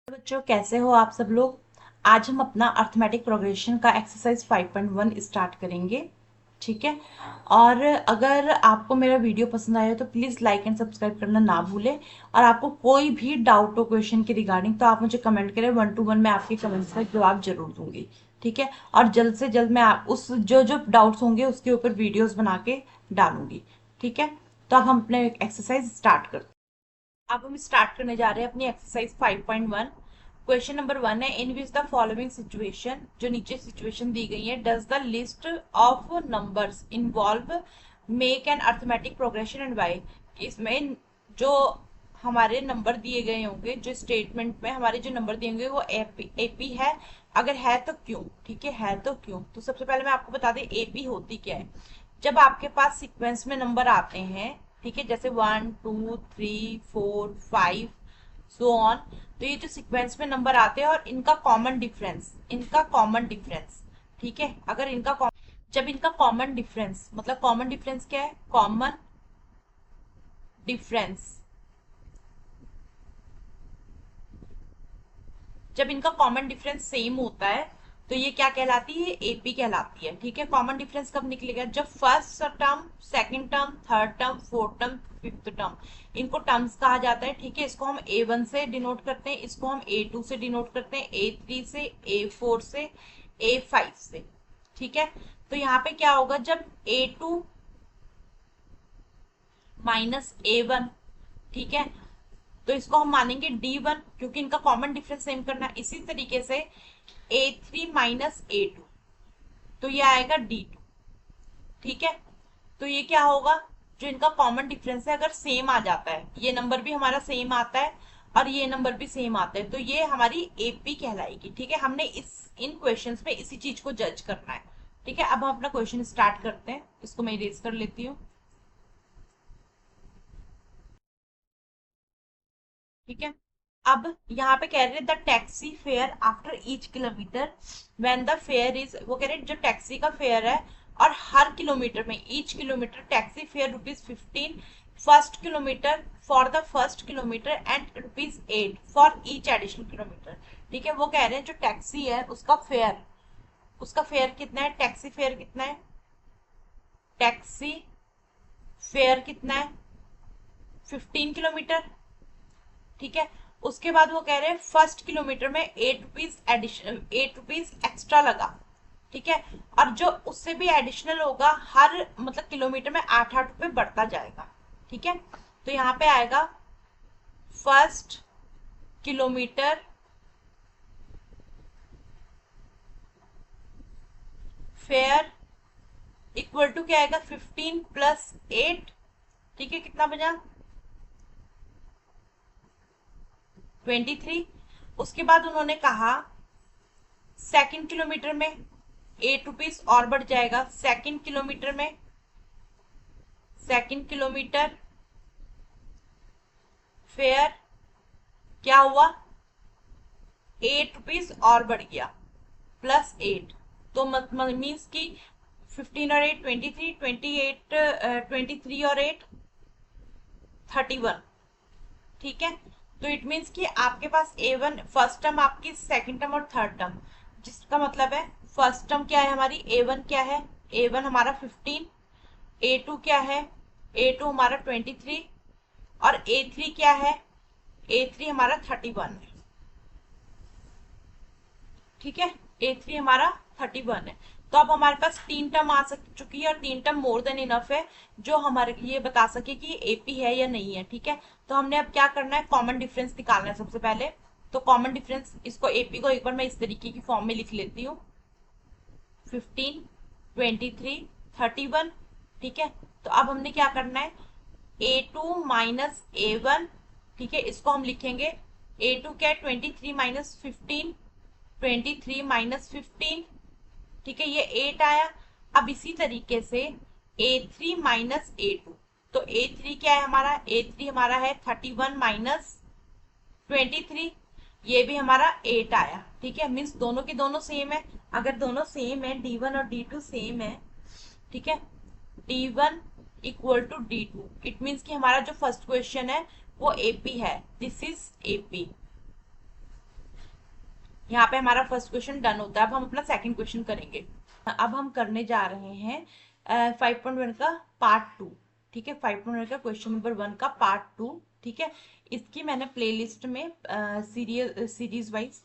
बच्चों, कैसे हो आप सब लोग। आज हम अपना अर्थमेटिक प्रोग्रेशन का एक्सरसाइज 5.1 स्टार्ट करेंगे। ठीक है। और अगर आपको मेरा वीडियो पसंद आया तो प्लीज लाइक एंड सब्सक्राइब करना ना भूलें। और आपको कोई भी डाउट हो क्वेश्चन के रिगार्डिंग तो आप मुझे कमेंट करें, 1 to 1 मैं आपके कमेंट्स का जवाब जरूर दूंगी। ठीक है। और जल्द से जल्द मैं उस जो जो डाउट्स होंगे उसके ऊपर वीडियोस बना के डालूंगी। ठीक है। तो अब हम अपने एक्सरसाइज स्टार्ट करते हैं। अब हम स्टार्ट करने जा रहे हैं अपनी एक्सरसाइज 5.1। क्वेश्चन नंबर 1 है, in which the following situation, जो नीचे सिचुएशन दी गई है, does the list of numbers involve make an arithmetic progression and why. इसमें जो हमारे नंबर दिए गए होंगे, जो स्टेटमेंट में हमारे जो नंबर दिए होंगे वो एपी है, अगर है तो क्यों। ठीक है तो क्यों। तो सबसे पहले मैं आपको बता दें एपी होती क्या है। जब आपके पास सीक्वेंस में नंबर आते हैं, ठीक है, जैसे 1 2 3 4 5 सो ऑन, तो ये जो सीक्वेंस में नंबर आते हैं और इनका कॉमन डिफरेंस, ठीक है, अगर जब इनका कॉमन डिफरेंस, मतलब कॉमन डिफरेंस क्या है, कॉमन डिफरेंस, जब इनका कॉमन डिफरेंस सेम होता है तो ये क्या कहलाती है, एपी कहलाती है। ठीक है। कॉमन डिफरेंस कब निकलेगा, जब first term, second term, third term, fourth term, fifth term, इनको टर्म्स कहा जाता है। ठीक है। इसको हम A1 से डिनोट करते हैं, इसको हम A2 से डिनोट करते हैं, A3 से, A4 से, A5 से। ठीक है। तो यहाँ पे क्या होगा, जब A2 माइनस A1, ठीक है, तो इसको हम मानेंगे D1, क्योंकि इनका कॉमन डिफरेंस सेम करना है। इसी तरीके से A3 माइनस A2, तो ये आएगा D2। ठीक है। तो ये क्या होगा, जो इनका कॉमन डिफरेंस है अगर सेम आ जाता है, ये नंबर भी हमारा सेम आता है और ये नंबर भी सेम आता है, तो ये हमारी एपी कहलाएगी। ठीक है। हमने इन क्वेश्चंस में इसी चीज को जज करना है। ठीक है। अब हम अपना क्वेश्चन स्टार्ट करते हैं। इसको मैं इरेज कर लेती हूँ। ठीक है। अब यहाँ पे कह रहे हैं the taxi fare after each kilometre when the fair is, वो कह रहे हैं जो टैक्सी का फेयर है और हर किलोमीटर में, each kilometre taxi fare ₹15 first kilometre, for the first kilometre and ₹8 for each additional kilometre. ठीक है। वो कह रहे हैं जो टैक्सी है उसका फेयर कितना है, टैक्सी फेयर कितना है, टैक्सी फेयर कितना है, 15 किलोमीटर। ठीक है। उसके बाद वो कह रहे हैं फर्स्ट किलोमीटर में ₹8 एडिशनल, ₹8 एक्स्ट्रा लगा। ठीक है। और जो उससे भी एडिशनल होगा, हर मतलब किलोमीटर में 8 8 रुपए बढ़ता जाएगा। ठीक है। तो यहाँ पे आएगा first kilometre fare equal to क्या आएगा, 15 प्लस 8। ठीक है। कितना बजा, 23। उसके बाद उन्होंने कहा सेकंड किलोमीटर में ₹8 और बढ़ जाएगा। सेकंड किलोमीटर फेयर क्या हुआ, ₹8 और बढ़ गया, प्लस 8। तो मीन्स की 15 और 8 23, 28 23 और 8 31। ठीक है। तो इट मीन्स कि आपके पास A1 फर्स्ट टर्म, आपकी सेकंड टर्म और थर्ड टर्म, जिसका मतलब है फर्स्ट टर्म क्या है हमारी, A1 क्या है, A1 हमारा 15, A2 क्या है, A2 हमारा 23 और A3 क्या है, A3 हमारा 31 है। ठीक है। A3 हमारा 31 है। तो अब हमारे पास 3 टर्म आ चुकी है और 3 टर्म मोर देन इनफ है जो हमारे ये बता सके कि एपी है या नहीं है। ठीक है। तो हमने अब क्या करना है, कॉमन डिफरेंस निकालना है सबसे पहले। तो कॉमन डिफरेंस, इसको एपी को एक बार मैं इस तरीके की फॉर्म में लिख लेती हूँ, 15 23 31। ठीक है। तो अब हमने क्या करना है, A2 माइनस A1, ठीक है, इसको हम लिखेंगे। A2 क्या है, 23 माइनस 15, 23 माइनस 15। ठीक है। ये 8 आया। अब इसी तरीके से A3 माइनस A2, तो A3 क्या है हमारा, A3 हमारा है 31 माइनस 23, ये भी हमारा 8 आया। ठीक है। मीन्स दोनों के दोनों सेम है। अगर दोनों सेम है, D1 और D2 सेम है, ठीक है, D1 equal to D2, it means कि हमारा जो फर्स्ट क्वेश्चन है वो एपी है, दिस इज एपी। यहाँ पे हमारा फर्स्ट क्वेश्चन डन होता है। अब हम अपना सेकंड क्वेश्चन करेंगे। अब हम करने जा रहे हैं 5.1 का पार्ट टू। ठीक है, 5.1 का क्वेश्चन नंबर 1 का पार्ट टू। ठीक है, इसकी मैंने प्लेलिस्ट में सीरीज वाइज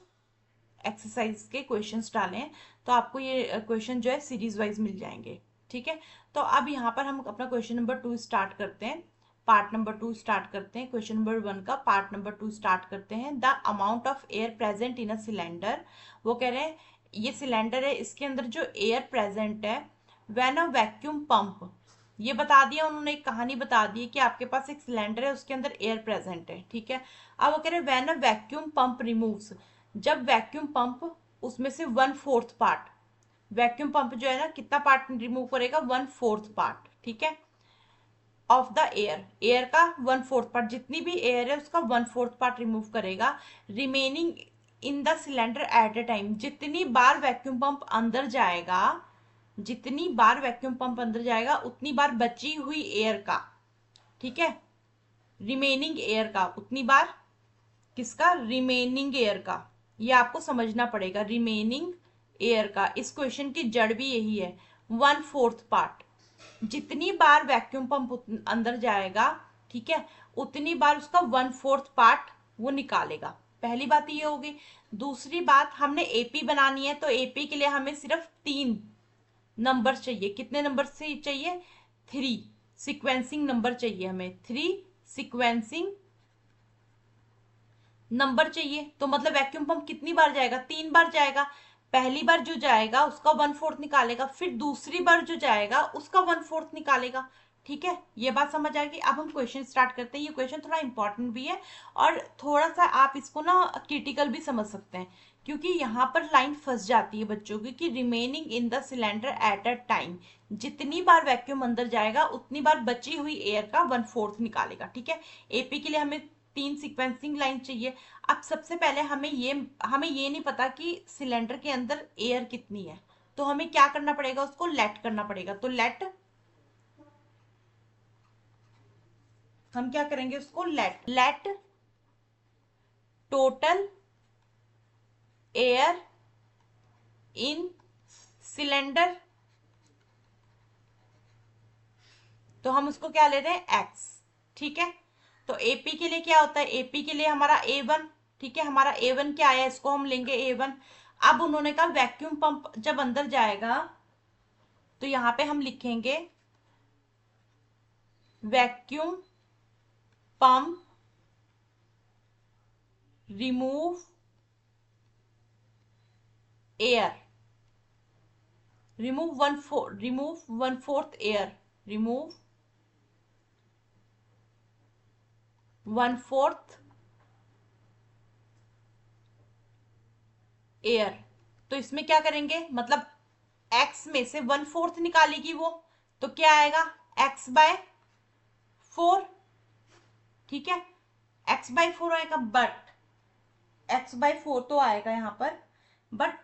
एक्सरसाइज के क्वेश्चंस डाले हैं, तो आपको ये क्वेश्चन जो है सीरीज वाइज मिल जाएंगे। ठीक है, तो अब यहाँ पर हम अपना क्वेश्चन नंबर 2 स्टार्ट करते हैं। पार्ट नंबर 2 स्टार्ट करते हैं। क्वेश्चन नंबर 1 का पार्ट नंबर 2 स्टार्ट करते हैं। The amount of air present in a cylinder, वो कह रहे हैं ये सिलेंडर है, इसके अंदर जो एयर प्रेजेंट है व्हेन अ वैक्यूम पंप, ये बता दिया उन्होंने, एक कहानी बता दी कि आपके पास एक सिलेंडर है, उसके अंदर एयर प्रेजेंट है। ठीक है, अब वो कह रहे हैं when a vacuum pump removes, जब वैक्यूम पंप उसमें से 1/4 पार्ट, वैक्यूम पंप जो है ना कितना पार्ट रिमूव करेगा, 1/4 पार्ट। ठीक है, ऑफ द एयर, एयर का 1/4 पार्ट, जितनी भी एयर है उसका 1/4 पार्ट रिमूव करेगा। Remaining in the cylinder at a time, जितनी बार वैक्यूम पंप अंदर जाएगा, जितनी बार वैक्यूम पंप अंदर जाएगा उतनी बार बची हुई एयर का, ठीक है, रिमेनिंग एयर का उतनी बार, किसका, रिमेनिंग एयर का, ये आपको समझना पड़ेगा। रिमेनिंग एयर का, इस क्वेश्चन की जड़ भी यही है, 1/4 पार्ट, जितनी बार वैक्यूम पंप अंदर जाएगा, ठीक है, उतनी बार उसका 1/4 पार्ट वो निकालेगा। पहली बात ये होगी। दूसरी बात, हमने एपी बनानी है, तो एपी के लिए हमें सिर्फ 3 नंबर चाहिए। कितने नंबर से चाहिए, 3 सिक्वेंसिंग नंबर चाहिए हमें, 3 सिक्वेंसिंग नंबर चाहिए। तो मतलब वैक्यूम पंप कितनी बार जाएगा, 3 बार जाएगा। पहली बार जो जाएगा उसका 1/4 निकालेगा, फिर दूसरी बार जो जाएगा उसका 1/4 निकालेगा। ठीक है, ये बात समझ आ गई। अब हम क्वेश्चन स्टार्ट करते हैं। ये क्वेश्चन थोड़ा इंपॉर्टेंट भी है और थोड़ा सा आप इसको ना क्रिटिकल भी समझ सकते हैं, क्योंकि यहाँ पर लाइन फंस जाती है बच्चों की कि remaining in the cylinder at a time, जितनी बार वैक्यूम अंदर जाएगा उतनी बार बची हुई एयर का 1/4 निकालेगा। ठीक है, एपी के लिए हमें 3 सीक्वेंसिंग लाइन चाहिए। अब सबसे पहले हमें ये नहीं पता कि सिलेंडर के अंदर एयर कितनी है, तो हमें क्या करना पड़ेगा, उसको लेट करना पड़ेगा। तो लेट, हम क्या करेंगे, उसको let total air in cylinder, तो हम उसको क्या ले रहे हैं, एक्स। ठीक है, तो एपी के लिए क्या होता है, एपी के लिए हमारा A1, ठीक है, हमारा A1 क्या आया, इसको हम लेंगे A1। अब उन्होंने कहा वैक्यूम पंप जब अंदर जाएगा, तो यहां पे हम लिखेंगे vacuum pump remove air, remove 1/4 air, remove 1/4 air. तो इसमें क्या करेंगे, मतलब एक्स में से 1/4 निकालेगी वो, तो क्या आएगा, x/4। ठीक है, x/4 आएगा, बट x/4 तो आएगा यहाँ पर, बट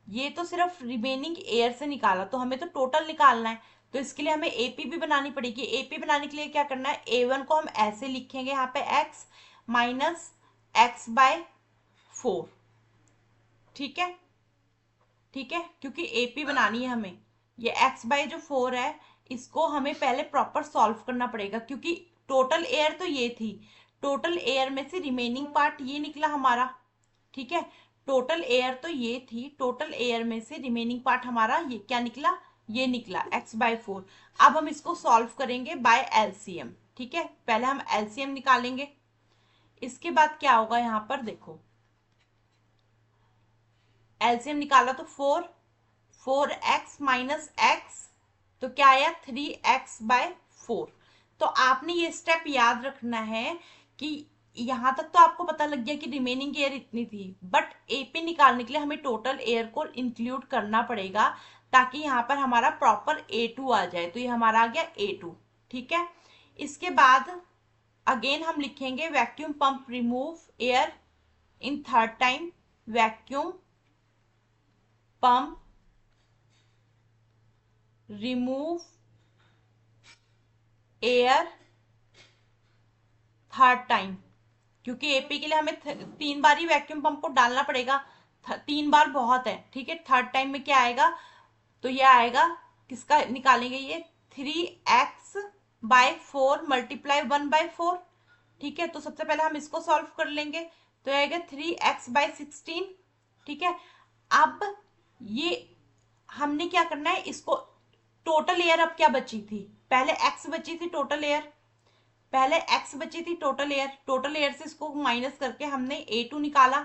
ये तो सिर्फ रिमेनिंग एयर से निकाला, तो हमें तो टोटल निकालना है। तो इसके लिए हमें एपी भी बनानी पड़ेगी। एपी बनाने के लिए क्या करना है, A1 को हम ऐसे लिखेंगे यहाँ पे x माइनस x/4। ठीक है, ठीक है, क्योंकि एपी बनानी है हमें, ये x/4 है, इसको हमें पहले प्रॉपर सॉल्व करना पड़ेगा, क्योंकि टोटल एयर तो ये थी, टोटल एयर में से रिमेनिंग पार्ट ये निकला हमारा। ठीक है, टोटल एयर तो ये थी, टोटल एयर में से रिमेनिंग पार्ट हमारा ये क्या निकला, ये निकला x/4। अब हम इसको सॉल्व करेंगे बाय एलसीएम। ठीक है, पहले हम एलसीएम निकालेंगे, इसके बाद क्या होगा, यहाँ पर देखो एलसीएम निकाला तो 4x माइनस एक्स, तो क्या आया, 3x/4। तो आपने ये स्टेप याद रखना है कि यहां तक तो आपको पता लग गया कि रिमेनिंग एयर इतनी थी, बट एपी निकालने के लिए हमें टोटल एयर को इंक्लूड करना पड़ेगा, ताकि यहाँ पर हमारा प्रॉपर A2 आ जाए। तो ये हमारा आ गया A2। ठीक है, इसके बाद अगेन हम लिखेंगे vacuum pump remove air in third time, vacuum pump remove air third time. क्योंकि एपी के लिए हमें 3 बार ही वैक्यूम पंप को डालना पड़ेगा, 3 बार बहुत है, ठीक है। थर्ड टाइम में क्या आएगा, तो ये आएगा, किसका निकालेंगे ये, 3x/4 मल्टीप्लाई 1/4, ठीक है। तो सबसे पहले हम इसको सॉल्व कर लेंगे, तो आएगा 3x/16, ठीक है। अब ये हमने क्या करना है, इसको टोटल एयर अब क्या बची थी, पहले x बची थी टोटल एयर, पहले x बची थी टोटल एयर, टोटल एयर से इसको माइनस करके हमने A2 निकाला,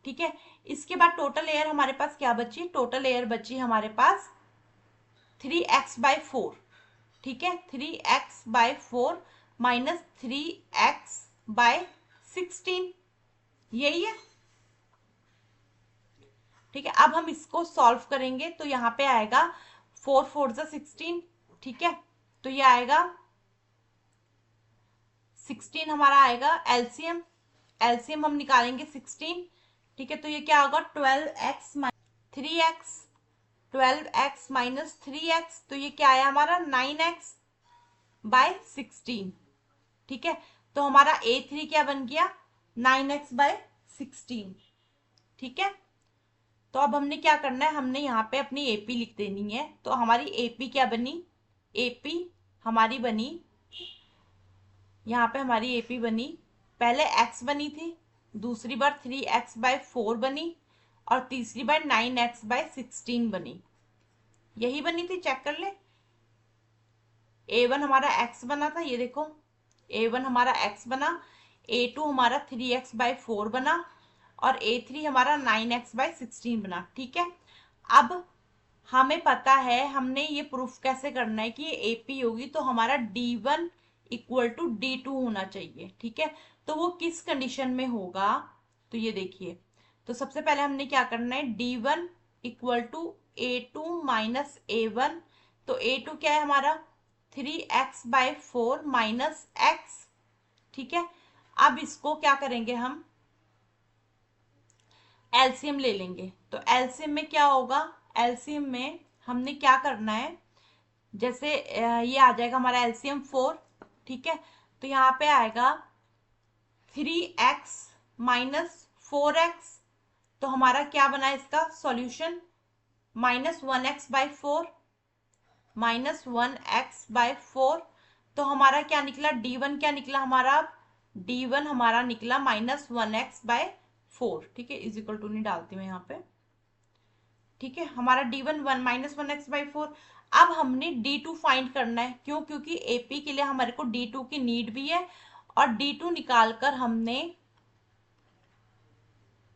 ठीक है। इसके बाद टोटल एयर हमारे पास क्या बची, टोटल एयर बची हमारे पास 3x/4, ठीक है। 3x/4 माइनस 3x/16, यही है, ठीक है। अब हम इसको सॉल्व करेंगे, तो यहाँ पे आएगा 4×4=16, ठीक है। तो ये आएगा 16 हमारा आएगा एलसीएम, एलसीएम हम निकालेंगे 16, ठीक है। तो ये क्या होगा 12x - 3x, 12x minus 3x, तो ये क्या आया हमारा 9x/16, ठीक है। तो हमारा A3 क्या बन गया 9x/16, ठीक है। तो अब हमने क्या करना है, हमने यहाँ पे अपनी एपी लिख देनी है। तो हमारी एपी क्या बनी, एपी हमारी बनी, यहाँ पे हमारी एपी बनी, पहले x बनी थी, दूसरी बार 3x/4 बनी, और तीसरी बार 9x/16 बनी, यही बनी थी, चेक कर ले। A1 हमारा x बना था, ये देखो A1 हमारा x बना, A2 हमारा 3x/4 बना, और A3 हमारा 9x/16 बना, ठीक है। अब हमें पता है, हमने ये प्रूफ कैसे करना है कि ये AP होगी, तो हमारा D1 = D2 होना चाहिए, ठीक है। तो वो किस कंडीशन में होगा, तो ये देखिए, तो सबसे पहले हमने क्या करना है, D1 = A2 माइनस A1, तो A2 क्या है हमारा 3x/4 माइनस x, ठीक है। अब इसको क्या करेंगे, हम एलसीएम ले लेंगे। तो एलसीएम में क्या होगा, एलसीएम में हमने क्या करना है, जैसे ये आ जाएगा हमारा एलसीएम 4, ठीक है। तो यहाँ पे आएगा 3x माइनस 4x, तो हमारा क्या बना इसका सॉल्यूशन, -1x/4 -1x/4, तो हमारा क्या निकला, D1 क्या निकला हमारा, D1 हमारा निकला -1x/4, ठीक है। = नहीं डालती मैं यहाँ पे, ठीक है। हमारा D1 -1x/4। अब हमने D2 फाइंड करना है, क्यों, क्योंकि AP के लिए हमारे को D2 की नीड भी है, और D2 निकालकर हमने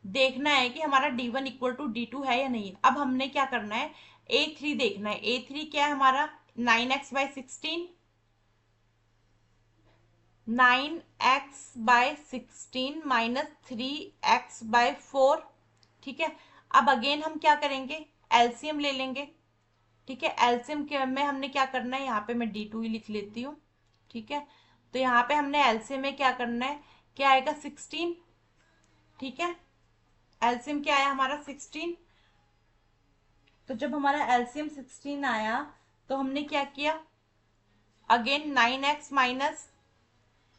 देखना है कि हमारा D1 = D2 है या नहीं। अब हमने क्या करना है, A3 देखना है, A3 क्या है हमारा 9x/16, 9x/16 माइनस 3x/4, ठीक है। अब अगेन हम क्या करेंगे, एलसीएम ले लेंगे, ठीक है। एलसीएम के में हमने क्या करना है, यहाँ पे मैं D2 ही लिख लेती हूँ, ठीक है। तो यहाँ पे हमने एलसीएम में क्या करना है, क्या आएगा 16, ठीक है। एलसीएम क्या आया हमारा 16, तो जब हमारा एलसीएम 16 आया, तो हमने क्या किया, अगेन 9x माइनस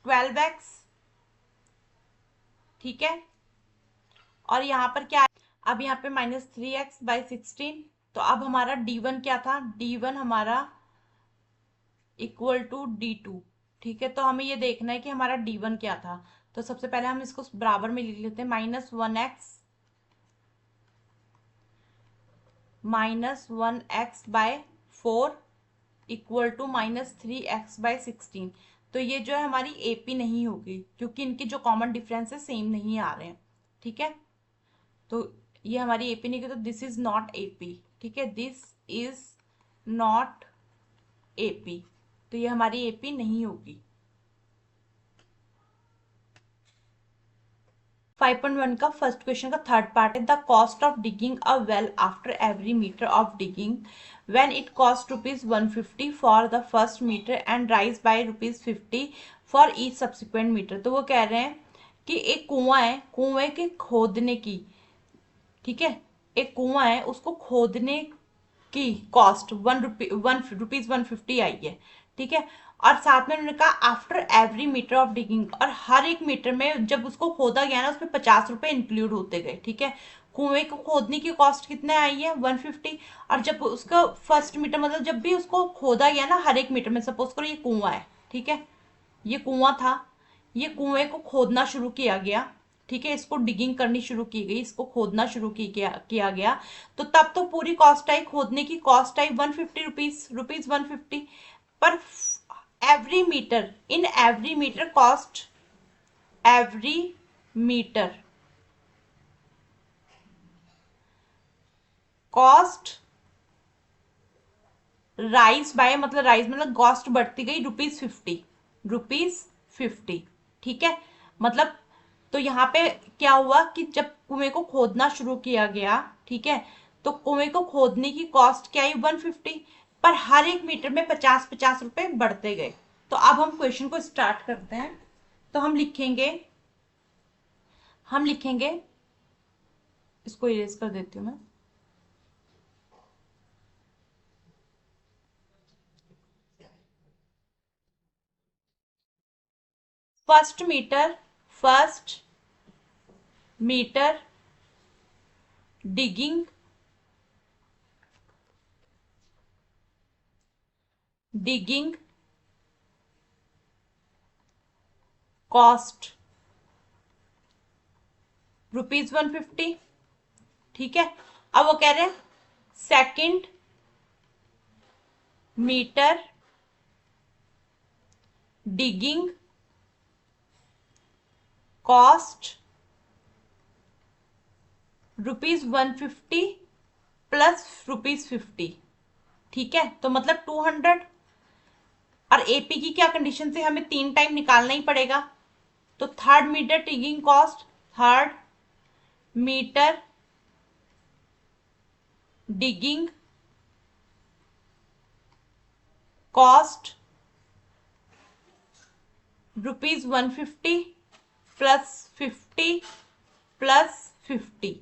12x, ठीक है। और यहाँ पर क्या, अब यहाँ पे -3x/16, तो अब हमारा D1 क्या था, D1 हमारा =D2, ठीक है। तो हमें ये देखना है कि हमारा D1 क्या था। तो सबसे पहले हम इसको बराबर में लिख लेते हैं, -1x -1x/4 = -3x/16। तो ये जो है हमारी AP नहीं होगी, क्योंकि इनके जो कॉमन डिफरेंस है सेम नहीं आ रहे हैं, ठीक है। तो ये हमारी AP नहीं, तो दिस इज नॉट AP, ठीक है, दिस इज नॉट AP, तो ये हमारी AP नहीं होगी। 5.1 का फर्स्ट क्वेश्चन का थर्ड पार्ट है, the cost of digging a well after every metre of digging when it cost ₹150 for the first metre and rise by ₹50 for each subsequent metre. तो वो कह रहे हैं कि एक कुआं है, कुएं के खोदने की, ठीक है, एक कुआं है, उसको खोदने की कॉस्ट ₹150 आई है, ठीक है। और साथ में उन्होंने कहा after every metre of digging, और हर एक मीटर में जब उसको खोदा गया ना उसमें 50 रुपए इंक्लूड होते गए। ठीक है, कुएं को खोदने की कॉस्ट कितने आई है 150, और जब उसका फर्स्ट मीटर मतलब जब भी उसको खोदा गया ना हर एक मीटर में, सपोज करो ये कुआं है, ठीक है, ये कुआं था, ये कुएं को खोदना शुरू किया गया, ठीक है, इसको डिगिंग करनी शुरू की गई, इसको खोदना शुरू किया गया, तो तब तो पूरी कॉस्ट आई, खोदने की कॉस्ट आई 150 रुपीज, रुपीज 150 पर every metre, in every metre cost, every metre cost rise by, मतलब राइज मतलब कॉस्ट बढ़ती गई ₹50, ₹50। ठीक है, मतलब तो यहाँ पे क्या हुआ कि जब कुएं को खोदना शुरू किया गया, ठीक है, तो कुएं को खोदने की कॉस्ट क्या आई 150, पर हर एक मीटर में 50-50 रुपए बढ़ते गए। तो अब हम क्वेश्चन को स्टार्ट करते हैं। तो हम लिखेंगे, इसको इरेज कर देती हूँ मैं। First metre digging cost ₹150। ठीक है, अब वो कह रहे हैं second metre digging cost ₹150 plus ₹50। ठीक है, तो मतलब 200, और एपी की क्या कंडीशन से हमें 3 टाइम निकालना ही पड़ेगा, तो third metre digging cost, third metre digging cost ₹150 plus 50 plus 50,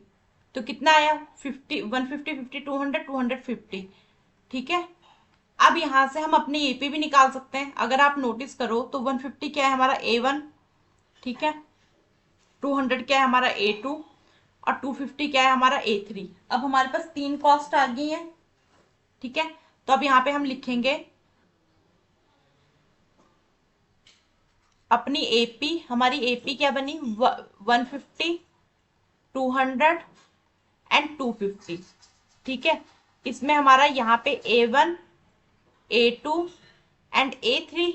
तो कितना आया 50, 150, 50, 200, 250। ठीक है, अब यहां से हम अपनी एपी भी निकाल सकते हैं। अगर आप नोटिस करो तो 150 क्या है हमारा A1, ठीक है, 200 क्या है हमारा A2, और 250 क्या है हमारा A3। अब हमारे पास 3 कॉस्ट आ गई है। ठीक है, तो अब यहाँ पे हम लिखेंगे अपनी एपी, हमारी एपी क्या बनी 150, 200 एंड 250। ठीक है, इसमें हमारा यहाँ पे A1, A2 एंड A3।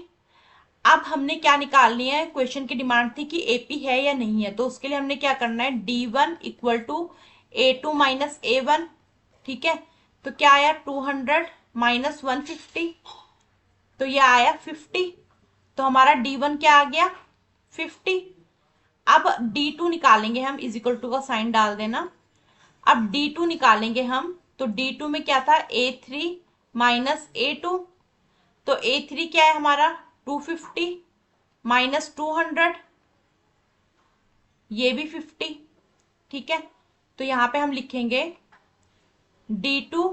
अब हमने क्या निकालनी है, क्वेश्चन की डिमांड थी कि एपी है या नहीं है, तो उसके लिए हमने क्या करना है D1 equal to A2 minus A1। ठीक है, तो क्या आया 200 माइनस 150, तो ये आया 50, तो हमारा D1 क्या आ गया 50। अब D2 निकालेंगे हम, इज इक्वल टू का साइन डाल देना। अब D2 निकालेंगे हम, तो D2 में क्या था A3 माइनस A2, तो A3 क्या है हमारा 250 माइनस 200, ये भी 50। ठीक है, तो यहां पे हम लिखेंगे D2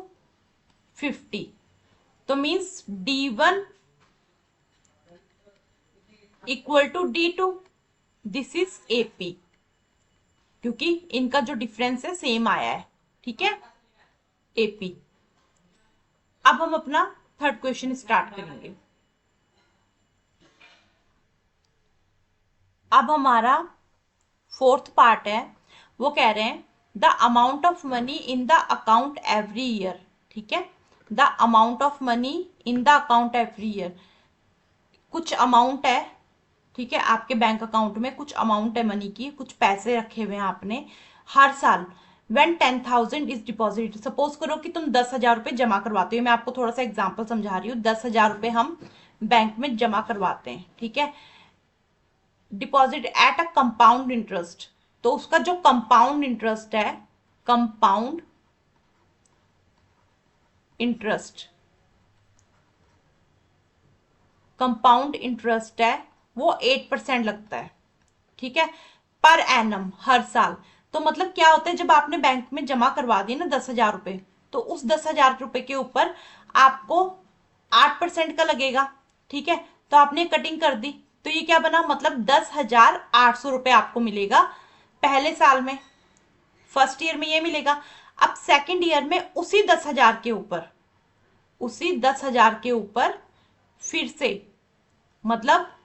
50, तो means D1 equal to D2, this is AP, क्योंकि इनका जो डिफरेंस है सेम आया है। ठीक है, एपी। अब हम अपना थर्ड क्वेश्चन स्टार्ट करेंगे। अब हमारा फोर्थ पार्ट है, वो कह रहे हैं the amount of money in the account every year. ठीक है, the amount of money in the account every year, कुछ अमाउंट है, ठीक है, आपके बैंक अकाउंट में कुछ अमाउंट है मनी की, कुछ पैसे रखे हुए हैं आपने हर साल। व्हेन 10,000 इज डिपॉजिट, सपोज करो कि तुम 10,000 रुपए जमा करवाते हो, मैं आपको थोड़ा सा एग्जांपल समझा रही हूँ, 10,000 रुपए हम बैंक में जमा करवाते हैं। ठीक है, deposit at a compound interest, तो उसका जो कंपाउंड इंटरेस्ट है, कंपाउंड इंटरेस्ट, कंपाउंड इंटरेस्ट है वो 8% लगता है। ठीक है, पर एनम, हर साल। तो मतलब क्या होता है, जब आपने बैंक में जमा करवा दिए ना 10,000 रुपए, तो उस 10,000 रुपए के ऊपर आपको 8% का लगेगा। ठीक है, तो आपने कटिंग कर दी, तो ये क्या बना, मतलब 10,800 रुपये आपको मिलेगा पहले साल में, फर्स्ट ईयर में ये मिलेगा। अब सेकंड ईयर में उसी 10,000 के ऊपर, उसी 10,000 के ऊपर फिर से मतलब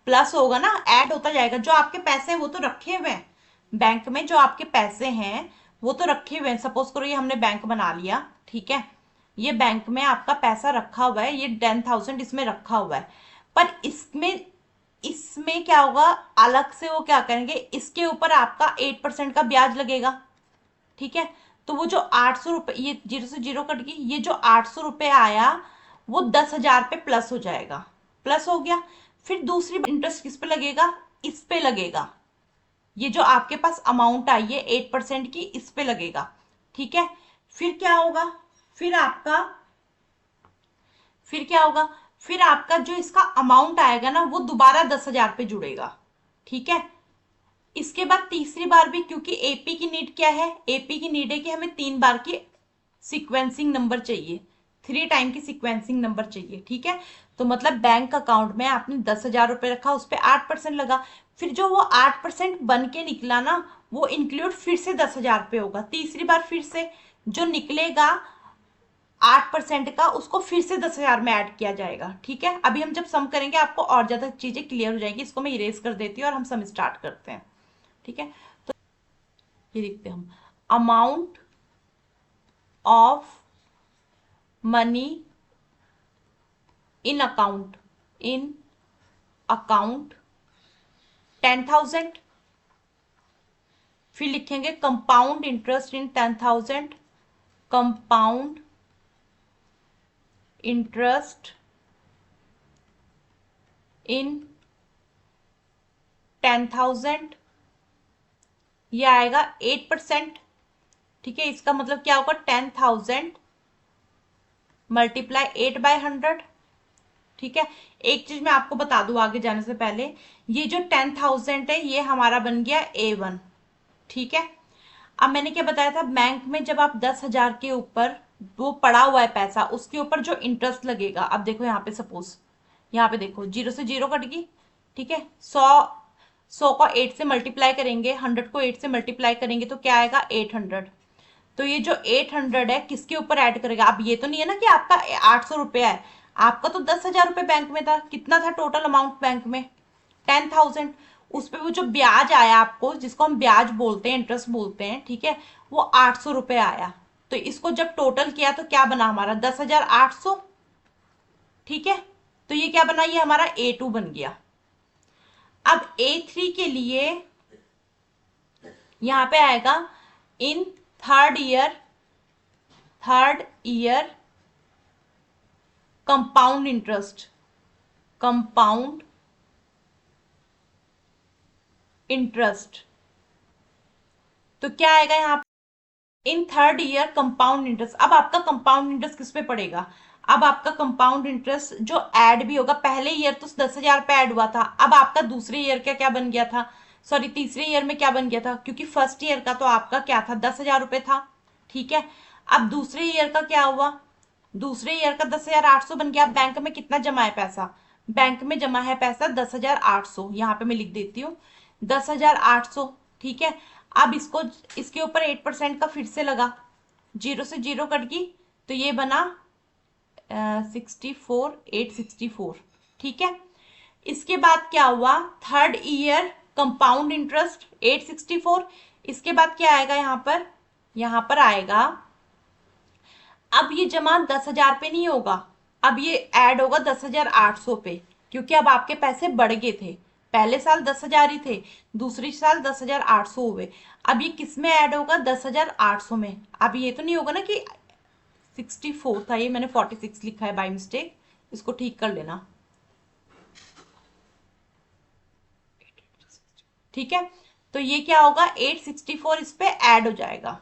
प्लस होगा ना, ऐड होता जाएगा। जो आपके पैसे हैं वो तो रखे हुए हैं बैंक में, जो आपके पैसे हैं वो तो रखे हुए हैं। सपोज करो ये हमने बैंक बना लिया, ठीक है, ये बैंक में आपका पैसा रखा हुआ है, ये 10,000 इसमें रखा हुआ है, पर इसमें इसमें क्या होगा, अलग से वो क्या करेंगे, इसके ऊपर आपका 8% का ब्याज लगेगा, ठीक है। तो वो जो 800 रुपये, ये 0 से 0 कट गई, ये जो 800 रुपये आया वो 10,000 पे प्लस हो जाएगा, प्लस हो गया। फिर दूसरी इंटरेस्ट किस पे लगेगा, इस पे लगेगा। ये जो आपके पास अमाउंट आई है 8% की, इस पे लगेगा, ठीक है। फिर क्या होगा, फिर आपका फिर क्या होगा, फिर आपका जो इसका अमाउंट आएगा ना वो दोबारा 10,000 पे जुड़ेगा, ठीक है। इसके बाद तीसरी बार भी, क्योंकि एपी की नीड क्या है, एपी की नीड है कि हमें 3 बार की सीक्वेंसिंग नंबर चाहिए, 3 टाइम की सीक्वेंसिंग नंबर चाहिए, ठीक है। तो मतलब बैंक अकाउंट में आपने 10,000 रुपये रखा, उस पर 8% लगा, फिर जो वो 8% बन के निकला ना, वो इंक्लूड फिर से 10,000 पे होगा। तीसरी बार फिर से जो निकलेगा 8% का, उसको फिर से 10,000 में ऐड किया जाएगा, ठीक है। अभी हम जब सम करेंगे आपको और ज्यादा चीजें क्लियर हो जाएंगी। इसको मैं इरेज कर देती हूँ और हम सम स्टार्ट करते हैं, ठीक है। तो ये देखते हैं हम, amount of money in account, in account 10,000, फिर लिखेंगे compound interest in 10,000, compound interest in 10,000, ये आएगा 8%, ठीक है। इसका मतलब क्या होगा, 10,000 मल्टीप्लाई 8/100, ठीक है। एक चीज मैं आपको बता दूं आगे जाने से पहले, ये जो 10,000 है ये हमारा बन गया A1, ठीक है। अब मैंने क्या बताया था, बैंक में जब आप 10,000 के ऊपर वो पड़ा हुआ है पैसा, उसके ऊपर जो इंटरेस्ट लगेगा, अब देखो यहाँ पे सपोज, यहाँ पे देखो 0 से 0 कट गई, ठीक है। 100 को 8 से मल्टीप्लाई करेंगे, 100 को 8 से मल्टीप्लाई करेंगे तो क्या आएगा, 800। तो ये जो 800 है किसके ऊपर ऐड करेगा, अब ये तो नहीं है ना कि आपका 800 रुपया है, आपका तो 10,000 रुपये बैंक में था, कितना था टोटल अमाउंट बैंक में, 10,000। उस पे वो जो ब्याज आया आपको, जिसको हम ब्याज बोलते हैं, इंटरेस्ट बोलते हैं, ठीक है, वो 800 रुपये आया। तो इसको जब टोटल किया तो क्या बना हमारा, 10,800, ठीक है। तो ये क्या बना, ये हमारा A2 बन गया। अब A3 के लिए यहां पे आएगा in third year compound interest, compound interest. तो क्या आएगा यहाँ पे, in third year compound interest. अब आपका कंपाउंड इंटरेस्ट किस पे पड़ेगा, अब आपका कंपाउंड इंटरेस्ट जो ऐड भी होगा, पहले ईयर तो 10,000 पे ऐड हुआ था, अब आपका दूसरे ईयर का क्या बन गया था, सॉरी तीसरे ईयर में क्या बन गया था, क्योंकि फर्स्ट ईयर का तो आपका क्या था, 10,000 रुपये था, ठीक है। अब दूसरे ईयर का क्या हुआ, दूसरे ईयर का 10,800 बन गया। बैंक में कितना जमा है पैसा, बैंक में जमा है पैसा 10,800, यहाँ पे मैं लिख देती हूँ 10,800, ठीक है। अब इसको, इसके ऊपर 8% का फिर से लगा, 0 से 0 कट गई, तो ये बना 864, ठीक है। इसके बाद क्या हुआ, थर्ड ईयर कंपाउंड इंटरेस्ट 864, इसके बाद क्या आएगा यहाँ पर आएगा, अब ये जमा 10,000 पे नहीं होगा, अब ये ऐड होगा 10,800 पे, क्योंकि अब आपके पैसे बढ़ गए थे, पहले साल 10,000 ही थे, दूसरी साल 10,800 हुए, अब ये किस में ऐड होगा, 10,800 में। अब ये तो नहीं होगा ना कि 64 था, ये मैंने 46 लिखा है बाय मिस्टेक, इसको ठीक कर लेना, ठीक है। तो ये क्या होगा, 864 इस पे ऐड हो जाएगा,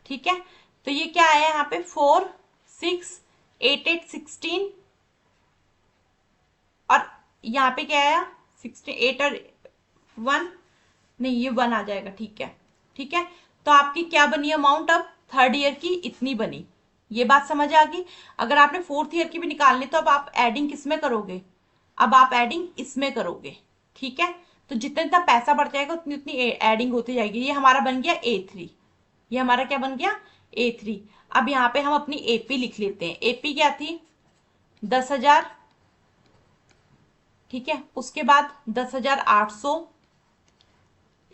ठीक है। तो ये क्या आया यहाँ पे, 4 6 8 8 16, और यहाँ पे क्या आया 68 और 1, नहीं ये 1 आ जाएगा, ठीक है, ठीक है। तो आपकी क्या बनी अमाउंट, अब थर्ड ईयर की इतनी बनी, ये बात समझ आ गई। अगर आपने फोर्थ ईयर की भी निकालनी तो अब आप एडिंग किस में करोगे, अब आप एडिंग इसमें करोगे, ठीक है। तो जितना जितना पैसा बढ़ जाएगा उतनी उतनी एडिंग होती जाएगी। ये हमारा बन गया A3, ये हमारा क्या बन गया A3। अब यहाँ पे हम अपनी एपी लिख लेते हैं। एपी क्या थी 10,000, ठीक है। उसके बाद 10,800,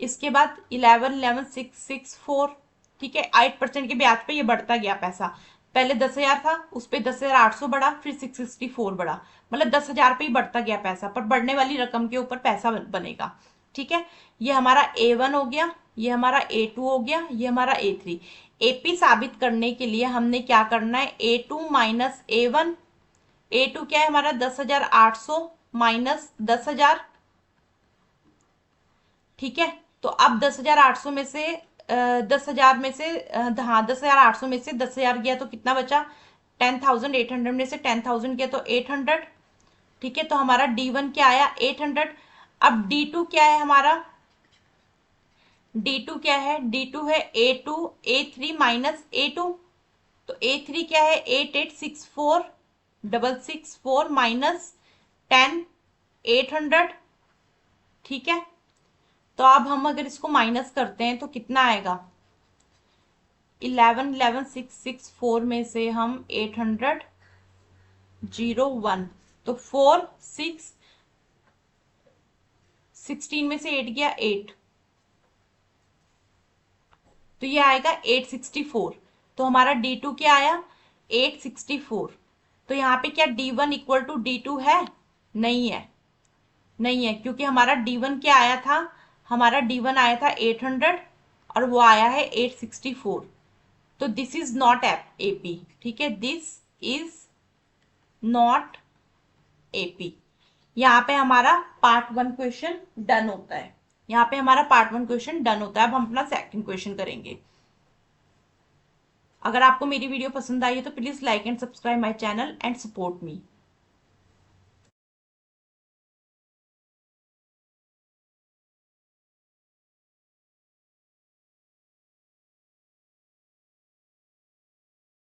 इसके बाद 11,664, ठीक है। 8% के ब्याज पे ये बढ़ता गया पैसा। पहले 10,000 था, उस पर 10,800 बढ़ा, फिर 664 बढ़ा, मतलब 10,000 पे ही बढ़ता गया पैसा, पर बढ़ने वाली रकम के ऊपर पैसा बनेगा, ठीक है। ये हमारा A1 हो गया, ये हमारा A2 हो गया, ये हमारा A3। एपी साबित करने के लिए हमने क्या करना है, A2 माइनस A1। A2 क्या है हमारा 10,800 माइनस 10,000, ठीक है। तो अब 10,800 में से 10,000 में से हाँ 10,800 में से 10,000 गया तो कितना बचा, 10,800 में से 10,000 गया तो 800, ठीक है। तो हमारा D1 क्या आया 800। अब D2 क्या है हमारा, D2 क्या है, D2 है A2 A3 माइनस A2। तो A3 क्या है 8864 माइनस 10 800, ठीक है। तो अब हम अगर इसको माइनस करते हैं तो कितना आएगा, 11,664 में से हम 801, तो 16 में से 8 गया 8, तो ये आएगा 864। तो हमारा D2 क्या आया 864। तो यहाँ पे क्या D1 इक्वल टू D2 है, नहीं है, नहीं है, क्योंकि हमारा D1 क्या आया था, हमारा D1 आया था 800 और वो आया है 864। तो दिस इज नॉट एपी, ठीक है, दिस इज नॉट एपी। यहाँ पे हमारा पार्ट 1 क्वेश्चन डन होता है, यहाँ पे हमारा पार्ट 1 क्वेश्चन डन होता है। अब हम अपना सेकंड क्वेश्चन करेंगे। अगर आपको मेरी वीडियो पसंद आई है तो please like and subscribe my channel and support me.